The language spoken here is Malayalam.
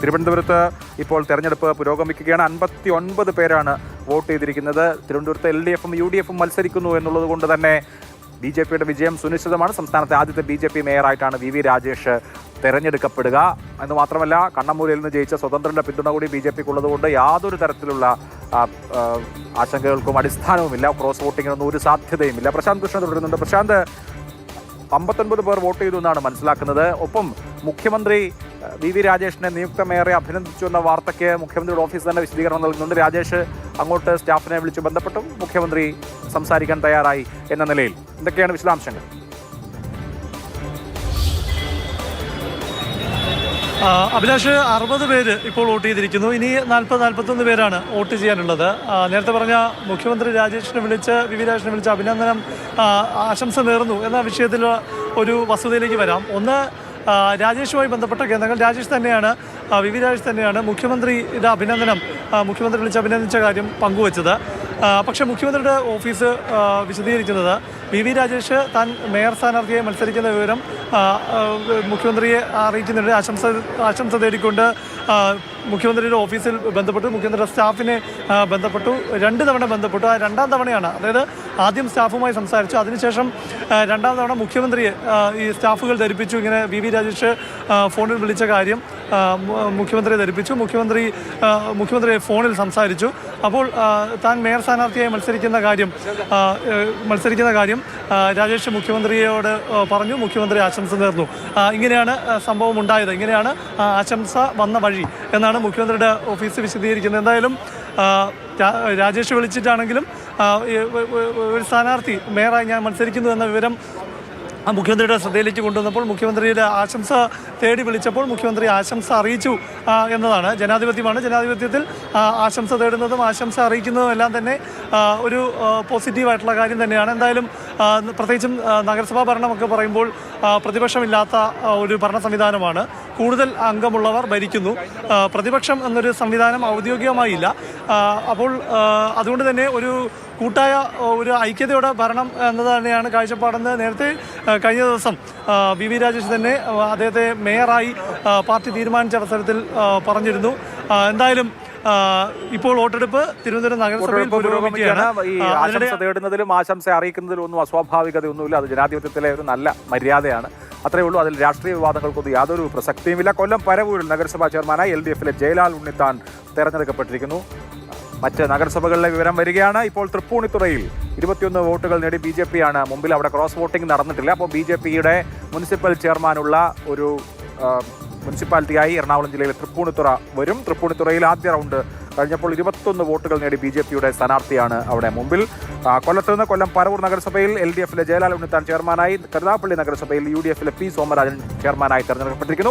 തിരുവനന്തപുരത്ത് ഇപ്പോൾ തെരഞ്ഞെടുപ്പ് പുരോഗമിക്കുകയാണ്. 59 പേരാണ് വോട്ട് ചെയ്തിരിക്കുന്നത്. തിരുവനന്തപുരത്ത് LDF-ഉം UDF-ഉം മത്സരിക്കുന്നു എന്നുള്ളത് കൊണ്ട് തന്നെ BJPയുടെ വിജയം സുനിശ്ചിതമാണ്. സംസ്ഥാനത്തെ ആദ്യത്തെ BJP മേയറായിട്ടാണ് VV രാജേഷ് തെരഞ്ഞെടുക്കപ്പെടുക എന്ന് മാത്രമല്ല, കണ്ണമ്മൂരിൽ നിന്ന് ജയിച്ച സ്വതന്ത്രന്റെ പിന്തുണ കൂടി BJPക്കുള്ളതുകൊണ്ട് യാതൊരു തരത്തിലുള്ള ആശങ്കകൾക്കും അടിസ്ഥാനവുമില്ല. ക്രോസ് വോട്ടിങ്ങിനൊന്നും ഒരു സാധ്യതയുമില്ല. പ്രശാന്ത് കൃഷ്ണൻ തുടരുന്നുണ്ട്. പ്രശാന്ത്, 59 പേർ വോട്ട് ചെയ്തു എന്നാണ് മനസ്സിലാക്കുന്നത്. ഒപ്പം മുഖ്യമന്ത്രി VV രാജേഷിനെ നിയുക്ത മേയറെ അഭിനന്ദിച്ചു എന്ന വാർത്തയ്ക്ക് മുഖ്യമന്ത്രിയുടെ ഓഫീസ് തന്നെ വിശദീകരണം നൽകുന്നുണ്ട്. രാജേഷ് അങ്ങോട്ട് സ്റ്റാഫിനെ വിളിച്ച് ബന്ധപ്പെട്ടും മുഖ്യമന്ത്രി സംസാരിക്കാൻ തയ്യാറായി എന്ന നിലയിൽ എന്തൊക്കെയാണ് വിശദാംശങ്ങൾ? അഭിലാഷ്, 60 പേര് ഇപ്പോൾ വോട്ട് ചെയ്തിരിക്കുന്നു. ഇനി 40-41 പേരാണ് വോട്ട് ചെയ്യാനുള്ളത്. നേരത്തെ പറഞ്ഞ മുഖ്യമന്ത്രി രാജേഷിനെ വിളിച്ച് VV രാജേഷിനെ വിളിച്ച് അഭിനന്ദനം ആശംസ നേർന്നു എന്ന വിഷയത്തിൽ ഒരു വസ്തുതയിലേക്ക് വരാം. ഒന്ന്, രാജേഷുമായി ബന്ധപ്പെട്ട കേന്ദ്രങ്ങൾ രാജേഷ് തന്നെയാണ്, VV രാജേഷ് തന്നെയാണ് മുഖ്യമന്ത്രിയുടെ അഭിനന്ദനം, മുഖ്യമന്ത്രി വിളിച്ച് അഭിനന്ദിച്ച കാര്യം പങ്കുവച്ചത്. പക്ഷേ മുഖ്യമന്ത്രിയുടെ ഓഫീസ് വിശദീകരിക്കുന്നത് VV രാജേഷ് താൻ മേയർ സ്ഥാനാർത്ഥിയായി മത്സരിക്കുന്ന വിവരം മുഖ്യമന്ത്രിയെ അറിയിക്കുന്നുണ്ട്. ആശംസ തേടിക്കൊണ്ട് മുഖ്യമന്ത്രിയുടെ ഓഫീസിൽ ബന്ധപ്പെട്ടു, മുഖ്യമന്ത്രിയുടെ സ്റ്റാഫിനെ ബന്ധപ്പെട്ടു, 2 തവണ ബന്ധപ്പെട്ടു. ആ 2ാം തവണയാണ്, അതായത് ആദ്യം സ്റ്റാഫുമായി സംസാരിച്ചു, അതിനുശേഷം 2ാം തവണ മുഖ്യമന്ത്രിയെ ഈ സ്റ്റാഫുകൾ ധരിപ്പിച്ചു. ഇങ്ങനെ VV രാജേഷ് ഫോണിൽ വിളിച്ച കാര്യം മുഖ്യമന്ത്രിയെ ധരിപ്പിച്ചു. മുഖ്യമന്ത്രി ഫോണിൽ സംസാരിച്ചു. അപ്പോൾ താൻ മേയർ സ്ഥാനാർത്ഥിയായി മത്സരിക്കുന്ന കാര്യം രാജേഷ് മുഖ്യമന്ത്രിയോട് പറഞ്ഞു. മുഖ്യമന്ത്രി ആശംസ നേർന്നു. ഇങ്ങനെയാണ് സംഭവം ഉണ്ടായത്. ഇങ്ങനെയാണ് ആശംസ വന്ന വഴി എന്നാണ് മുഖ്യമന്ത്രിയുടെ ഓഫീസ് വിശദീകരിക്കുന്നത്. എന്തായാലും രാജേഷ് വിളിച്ചിട്ടാണെങ്കിലും ഒരു സ്ഥാനാർത്ഥി മേയറായി ഞാൻ മത്സരിക്കുന്നു എന്ന വിവരം മുഖ്യമന്ത്രിയുടെ ശ്രദ്ധയിലേക്ക് കൊണ്ടുവന്നപ്പോൾ മുഖ്യമന്ത്രിയുടെ ആശംസ തേടി വിളിച്ചപ്പോൾ മുഖ്യമന്ത്രി ആശംസ അറിയിച്ചു എന്നതാണ്. ജനാധിപത്യമാണ്. ജനാധിപത്യത്തിൽ ആശംസ തേടുന്നതും ആശംസ അറിയിക്കുന്നതും എല്ലാം തന്നെ ഒരു പോസിറ്റീവായിട്ടുള്ള കാര്യം തന്നെയാണ്. എന്തായാലും പ്രത്യേകിച്ചും നഗരസഭാ ഭരണമൊക്കെ പറയുമ്പോൾ പ്രതിപക്ഷമില്ലാത്ത ഒരു ഭരണ സംവിധാനമാണ്. കൂടുതൽ അംഗമുള്ളവർ ഭരിക്കുന്നു. പ്രതിപക്ഷം എന്നൊരു സംവിധാനം ഔദ്യോഗികമായി ഇല്ല. അപ്പോൾ അതുകൊണ്ട് തന്നെ ഒരു കൂട്ടായ ഒരു ഐക്യതയോടെ ഭരണം എന്നത് തന്നെയാണ് കാഴ്ചപ്പാടെന്ന് നേരത്തെ കഴിഞ്ഞ ദിവസം VV രാജേഷ് തന്നെ അദ്ദേഹത്തെ മേയറായി പാർട്ടി തീരുമാനിച്ച അവസരത്തിൽ പറഞ്ഞിരുന്നു. എന്തായാലും ഇപ്പോൾ വോട്ടെടുപ്പ് തിരുവനന്തപുരം നഗരസഭയിൽ പുരോഗമിക്കുകയാണ്. ഈ ആശംസ തേടുന്നതിലും ആശംസ അറിയിക്കുന്നതിലും ഒന്നും അസ്വാഭാവികതയൊന്നുമില്ല. അത് ജനാധിപത്യത്തിലെ ഒരു നല്ല മര്യാദയാണ്. അത്രയേ ഉള്ളൂ. അതിൽ രാഷ്ട്രീയ വിവാദങ്ങൾക്കൊന്നും യാതൊരു പ്രസക്തിയുമില്ല. കൊല്ലം പരവൂരിൽ നഗരസഭാ ചെയർമാനായി LDF-ലെ ജയലാൽ ഉണ്ണിത്താൻ തെരഞ്ഞെടുക്കപ്പെട്ടിരിക്കുന്നു. മറ്റ് നഗരസഭകളിലെ വിവരം വരികയാണ്. ഇപ്പോൾ തൃപ്പൂണിത്തുറയിൽ 21 വോട്ടുകൾ നേടി BJP-യാണ് മുമ്പിൽ. അവിടെ ക്രോസ് വോട്ടിംഗ് നടന്നിട്ടില്ല. അപ്പോൾ BJP-യുടെ മുനിസിപ്പൽ ചെയർമാനുള്ള ഒരു മുനിസിപ്പാലിറ്റിയായി എറണാകുളം ജില്ലയിലെ തൃപ്പൂണിത്തുറ വരും. തൃപ്പൂണിത്തുറയിൽ ആദ്യ റൗണ്ട് കഴിഞ്ഞപ്പോൾ 21 വോട്ടുകൾ നേടി BJP-യുടെ സ്ഥാനാർത്ഥിയാണ് അവിടെ മുമ്പിൽ. കൊല്ലത്ത് നിന്ന് കൊല്ലം പരവൂർ നഗരസഭയിൽ LDF-ലെ ജയലാൽ ഉണ്ണിത്താൻ ചെയർമാനായി, കരുനാഗപ്പള്ളി നഗരസഭയിൽ UDF-ലെ P. സോമരാജൻ ചെയർമാനായി തെരഞ്ഞെടുക്കപ്പെട്ടിരിക്കുന്നു.